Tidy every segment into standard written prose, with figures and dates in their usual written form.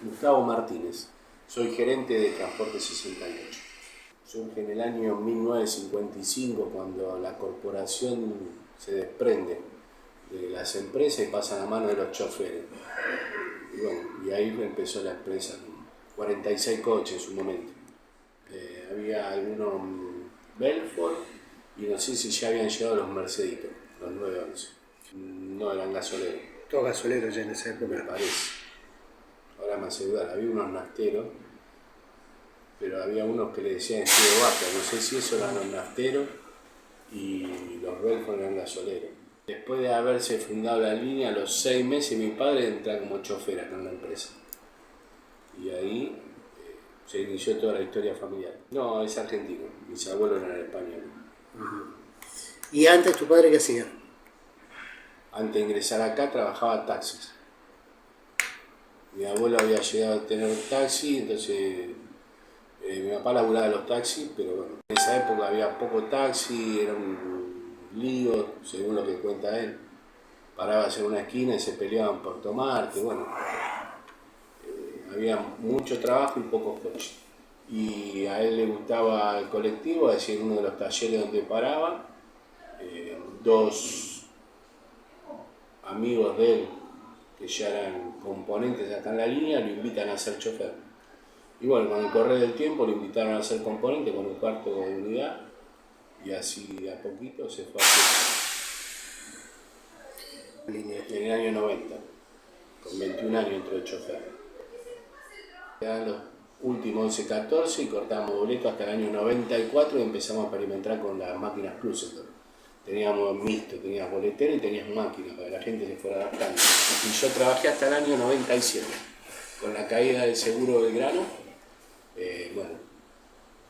Gustavo Martínez, soy gerente de Transporte 68. Surge en el año 1955 cuando la corporación se desprende de las empresas y pasa a la mano de los choferes. Y bueno, y ahí empezó la empresa, con 46 coches en su momento. Había algunos Belfort y no sé si ya habían llegado los Merceditos, los 911. No eran gasoleros. Todo gasolero ya en esa época. Me parece. Ahora me hace dudar, había unos nasteros, pero había unos que le decían estilo vaca, no sé si eso eran los nasteros y los Belfort eran gasoleros. Después de haberse fundado la línea, a los 6 meses mi padre entra como chofer acá en la empresa. Y ahí se inició toda la historia familiar. No, es argentino, mis abuelos eran españoles. ¿Y antes tu padre qué hacía? Antes de ingresar acá trabajaba taxis. Mi abuelo había llegado a tener un taxi, entonces mi papá laburaba los taxis, pero bueno, en esa época había poco taxi, era un lío, según lo que cuenta él. Parabas en una esquina y se peleaban por tomar, que bueno, había mucho trabajo y pocos coches. Y a él le gustaba el colectivo, es decir, uno de los talleres donde paraba, dos amigos de él, que ya eran componentes acá en la línea, lo invitan a ser chofer. Y bueno, con el correr del tiempo lo invitaron a ser componente con un cuarto de unidad, y así de a poquito se fue en el año 90, con 21 años entró el chofer. Quedan los últimos 11-14 y cortamos boleto hasta el año 94 y empezamos a experimentar con las máquinas Cruzeldor. Teníamos mixto, tenías boletera y tenías máquina para que la gente se fuera adaptando. Y yo trabajé hasta el año 97. Con la caída del seguro Belgrano, bueno,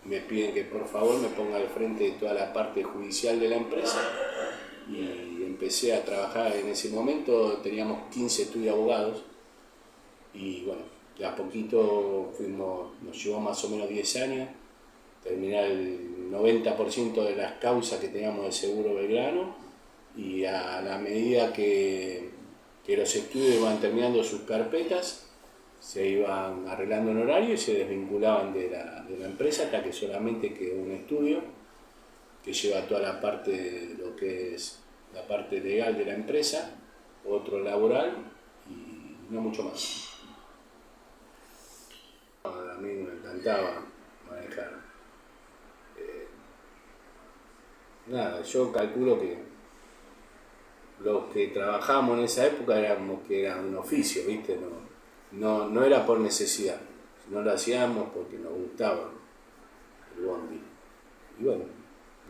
me piden que por favor me ponga al frente de toda la parte judicial de la empresa y empecé a trabajar en ese momento. Teníamos 15 estudios de abogados y bueno, de a poquito nos llevó más o menos 10 años terminar el 90% de las causas que teníamos del seguro Belgrano, y a la medida que los estudios iban terminando sus carpetas, se iban arreglando en horario y se desvinculaban de la empresa hasta que solamente quedó un estudio que lleva toda la parte de lo que es la parte legal de la empresa, otro laboral y no mucho más. A mí me encantaba manejar. Nada, yo calculo que los que trabajábamos en esa época éramos que era un oficio, ¿viste? No era por necesidad, no lo hacíamos porque nos gustaba el bondi. Y bueno,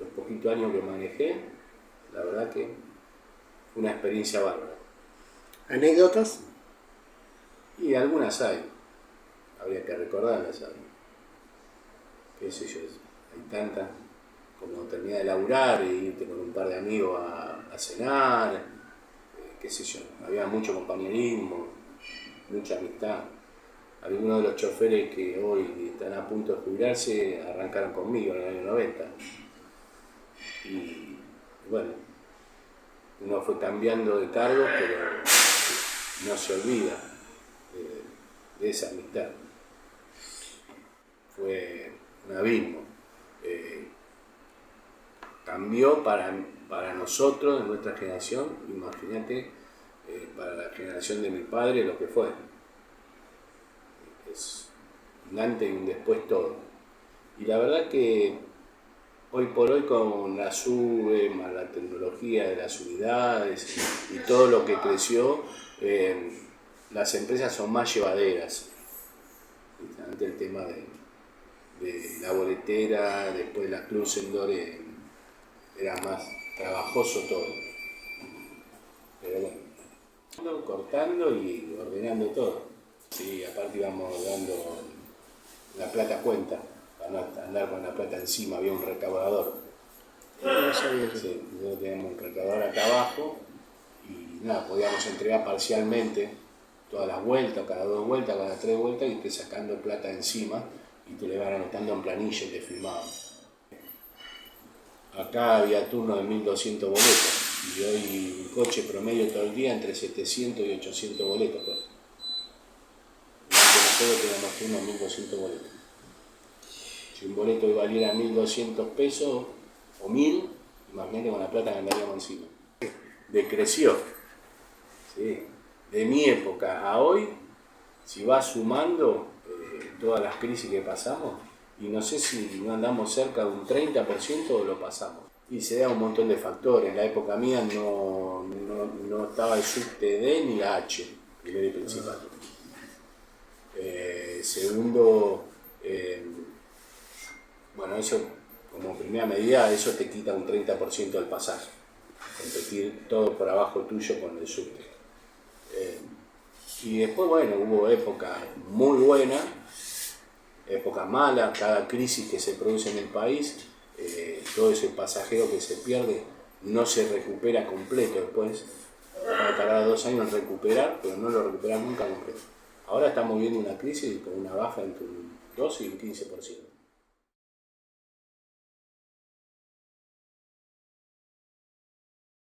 los poquitos años que manejé, la verdad que fue una experiencia bárbara. ¿Anécdotas? Y algunas hay, habría que recordarlas, ¿sabes? Qué sé yo, hay tantas. Como terminar de laburar e irte con un par de amigos a cenar, qué sé yo, había mucho compañerismo, mucha amistad. Algunos de los choferes que hoy están a punto de jubilarse arrancaron conmigo en el año 90. Y bueno, uno fue cambiando de cargos, pero no se olvida de esa amistad. Fue un abismo. Cambió para nosotros, de nuestra generación, imagínate, para la generación de mi padre, lo que fue. Es un antes y un después todo. Y la verdad que hoy por hoy con la SUBE, más la tecnología de las unidades y todo lo que creció, las empresas son más llevaderas. Ante el tema de la boletera, después la Cruzeldor, era más trabajoso todo. Pero bueno, cortando y ordenando todo. Sí, aparte íbamos dando la plata a cuenta, para no andar con la plata encima, había un recaudador. No sabía eso. Sí, nosotros teníamos un recaudador acá abajo y nada, podíamos entregar parcialmente todas las vueltas, cada 2 vueltas, cada 3 vueltas, y te sacando plata encima y te le van anotando en planilla y te firmaban. Acá había turno de 1200 boletos y hoy un coche promedio todo el día entre 700 y 800 boletos. Pues. todos teníamos 1.200 boletos. Si un boleto valiera 1.200 pesos o 1.000, imagínate con la plata que andaríamos encima. Decreció. ¿Sí? De mi época a hoy, si vas sumando todas las crisis que pasamos, y no sé si no andamos cerca de un 30% o lo pasamos. Y se da un montón de factores. En la época mía no estaba el subte D ni la H, primero y principal. Segundo, bueno, eso como primera medida, eso te quita un 30% del pasaje. Competir todo por abajo tuyo con el subte. Y después, bueno, hubo épocas muy buenas, épocas malas, cada crisis que se produce en el país, todo ese pasajero que se pierde no se recupera completo después. Va a tardar 2 años en recuperar, pero no lo recuperan nunca completo. Ahora estamos viendo una crisis con una baja entre un 12 y un 15%.